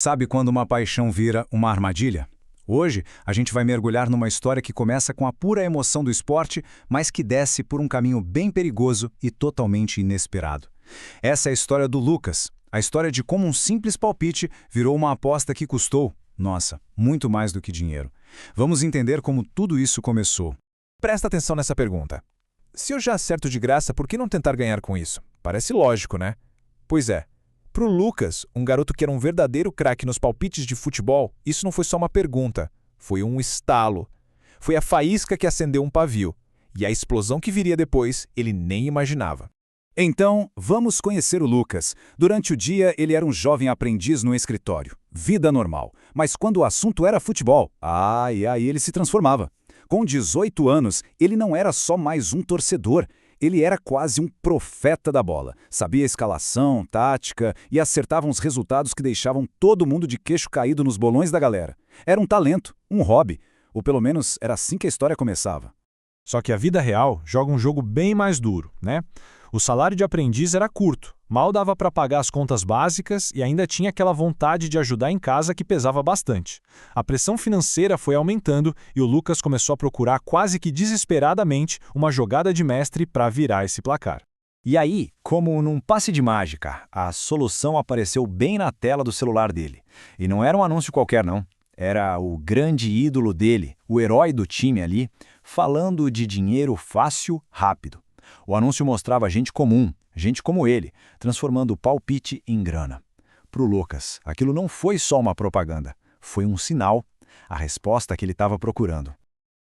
Sabe quando uma paixão vira uma armadilha? Hoje, a gente vai mergulhar numa história que começa com a pura emoção do esporte, mas que desce por um caminho bem perigoso e totalmente inesperado. Essa é a história do Lucas, a história de como um simples palpite virou uma aposta que custou, nossa, muito mais do que dinheiro. Vamos entender como tudo isso começou. Presta atenção nessa pergunta. Se eu já acerto de graça, por que não tentar ganhar com isso? Parece lógico, né? Pois é. Para o Lucas, um garoto que era um verdadeiro craque nos palpites de futebol, isso não foi só uma pergunta, foi um estalo. Foi a faísca que acendeu um pavio. E a explosão que viria depois, ele nem imaginava. Então, vamos conhecer o Lucas. Durante o dia, ele era um jovem aprendiz no escritório. Vida normal. Mas quando o assunto era futebol, e aí ele se transformava. Com 18 anos, ele não era só mais um torcedor. Ele era quase um profeta da bola. Sabia escalação, tática e acertava uns resultados que deixavam todo mundo de queixo caído nos bolões da galera. Era um talento, um hobby. Ou pelo menos era assim que a história começava. Só que a vida real joga um jogo bem mais duro, né? O salário de aprendiz era curto, mal dava para pagar as contas básicas e ainda tinha aquela vontade de ajudar em casa que pesava bastante. A pressão financeira foi aumentando e o Lucas começou a procurar quase que desesperadamente uma jogada de mestre para virar esse placar. E aí, como num passe de mágica, a solução apareceu bem na tela do celular dele. E não era um anúncio qualquer, não. Era o grande ídolo dele, o herói do time ali, falando de dinheiro fácil, rápido. O anúncio mostrava gente comum, gente como ele, transformando o palpite em grana. Para o Lucas, aquilo não foi só uma propaganda, foi um sinal, a resposta que ele estava procurando.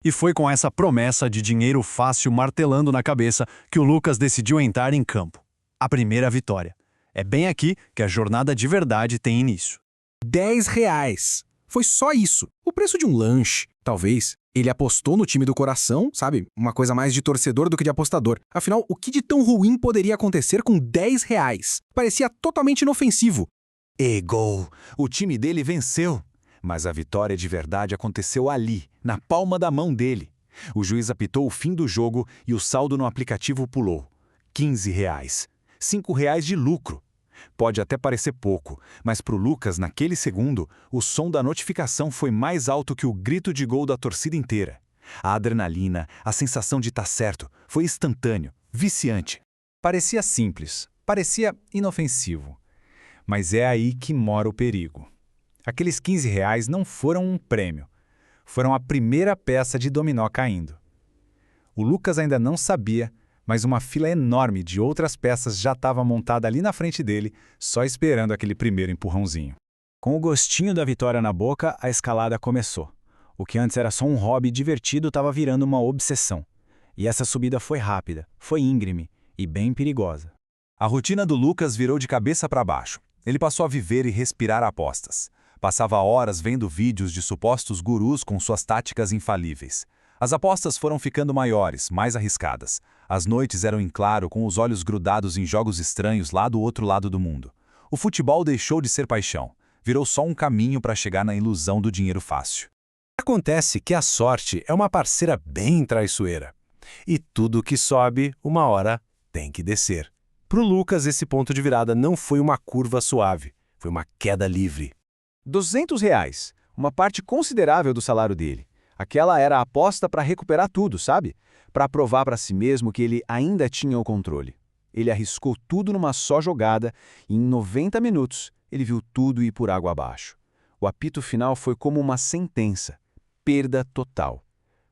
E foi com essa promessa de dinheiro fácil martelando na cabeça que o Lucas decidiu entrar em campo. A primeira vitória. É bem aqui que a jornada de verdade tem início. R$10. Foi só isso. O preço de um lanche, talvez. Ele apostou no time do coração, sabe? Uma coisa mais de torcedor do que de apostador. Afinal, o que de tão ruim poderia acontecer com R$10? Parecia totalmente inofensivo. E gol! O time dele venceu. Mas a vitória de verdade aconteceu ali, na palma da mão dele. O juiz apitou o fim do jogo e o saldo no aplicativo pulou. R$15. R$5 de lucro. Pode até parecer pouco, mas para o Lucas, naquele segundo, o som da notificação foi mais alto que o grito de gol da torcida inteira. A adrenalina, a sensação de estar certo, foi instantâneo, viciante. Parecia simples, parecia inofensivo. Mas é aí que mora o perigo. Aqueles R$15 não foram um prêmio, foram a primeira peça de dominó caindo. O Lucas ainda não sabia, mas uma fila enorme de outras peças já estava montada ali na frente dele, só esperando aquele primeiro empurrãozinho. Com o gostinho da vitória na boca, a escalada começou. O que antes era só um hobby divertido estava virando uma obsessão. E essa subida foi rápida, foi íngreme e bem perigosa. A rotina do Lucas virou de cabeça para baixo. Ele passou a viver e respirar apostas. Passava horas vendo vídeos de supostos gurus com suas táticas infalíveis. As apostas foram ficando maiores, mais arriscadas. As noites eram em claro, com os olhos grudados em jogos estranhos lá do outro lado do mundo. O futebol deixou de ser paixão. Virou só um caminho para chegar na ilusão do dinheiro fácil. Acontece que a sorte é uma parceira bem traiçoeira. E tudo que sobe, uma hora, tem que descer. Para o Lucas, esse ponto de virada não foi uma curva suave. Foi uma queda livre. R$200, uma parte considerável do salário dele. Aquela era a aposta para recuperar tudo, sabe? Para provar para si mesmo que ele ainda tinha o controle. Ele arriscou tudo numa só jogada e em 90 minutos ele viu tudo ir por água abaixo. O apito final foi como uma sentença. Perda total.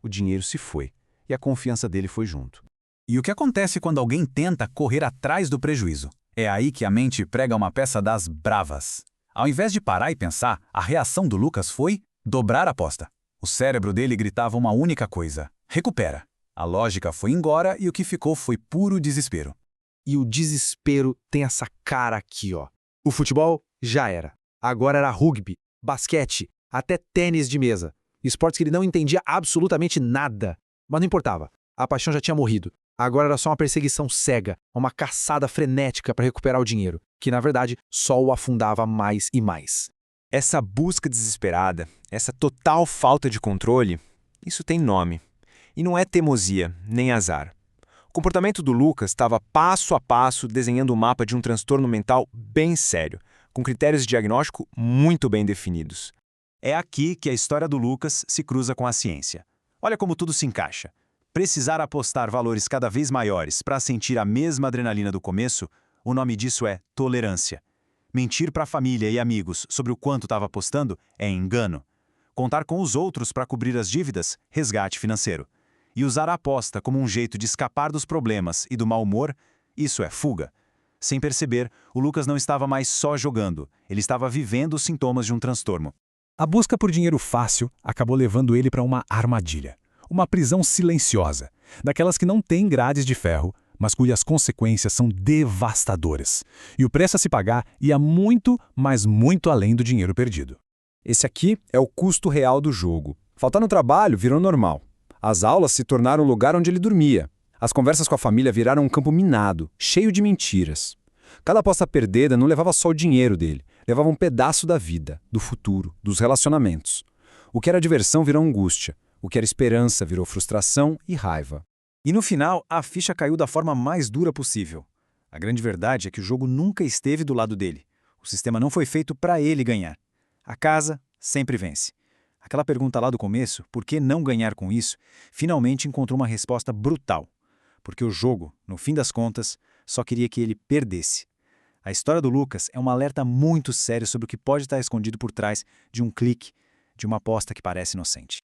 O dinheiro se foi e a confiança dele foi junto. E o que acontece quando alguém tenta correr atrás do prejuízo? É aí que a mente prega uma peça das bravas. Ao invés de parar e pensar, a reação do Lucas foi dobrar a aposta. O cérebro dele gritava uma única coisa: recupera. A lógica foi embora e o que ficou foi puro desespero. E o desespero tem essa cara aqui, ó. O futebol já era. Agora era rugby, basquete, até tênis de mesa. Esportes que ele não entendia absolutamente nada. Mas não importava. A paixão já tinha morrido. Agora era só uma perseguição cega, uma caçada frenética para recuperar o dinheiro, que na verdade só o afundava mais e mais. Essa busca desesperada, essa total falta de controle, isso tem nome. E não é teimosia, nem azar. O comportamento do Lucas estava passo a passo desenhando o mapa de um transtorno mental bem sério, com critérios de diagnóstico muito bem definidos. É aqui que a história do Lucas se cruza com a ciência. Olha como tudo se encaixa. Precisar apostar valores cada vez maiores para sentir a mesma adrenalina do começo, o nome disso é tolerância. Mentir para a família e amigos sobre o quanto estava apostando é engano. Contar com os outros para cobrir as dívidas, resgate financeiro. E usar a aposta como um jeito de escapar dos problemas e do mau humor, isso é fuga. Sem perceber, o Lucas não estava mais só jogando, ele estava vivendo os sintomas de um transtorno. A busca por dinheiro fácil acabou levando ele para uma armadilha. Uma prisão silenciosa, daquelas que não têm grades de ferro, mas cujas consequências são devastadoras. E o preço a se pagar ia muito, mas muito além do dinheiro perdido. Esse aqui é o custo real do jogo. Faltar no trabalho virou normal. As aulas se tornaram o lugar onde ele dormia. As conversas com a família viraram um campo minado, cheio de mentiras. Cada aposta perdida não levava só o dinheiro dele, levava um pedaço da vida, do futuro, dos relacionamentos. O que era diversão virou angústia. O que era esperança virou frustração e raiva. E no final, a ficha caiu da forma mais dura possível. A grande verdade é que o jogo nunca esteve do lado dele. O sistema não foi feito para ele ganhar. A casa sempre vence. Aquela pergunta lá do começo, por que não ganhar com isso, finalmente encontrou uma resposta brutal. Porque o jogo, no fim das contas, só queria que ele perdesse. A história do Lucas é um alerta muito sério sobre o que pode estar escondido por trás de um clique, de uma aposta que parece inocente.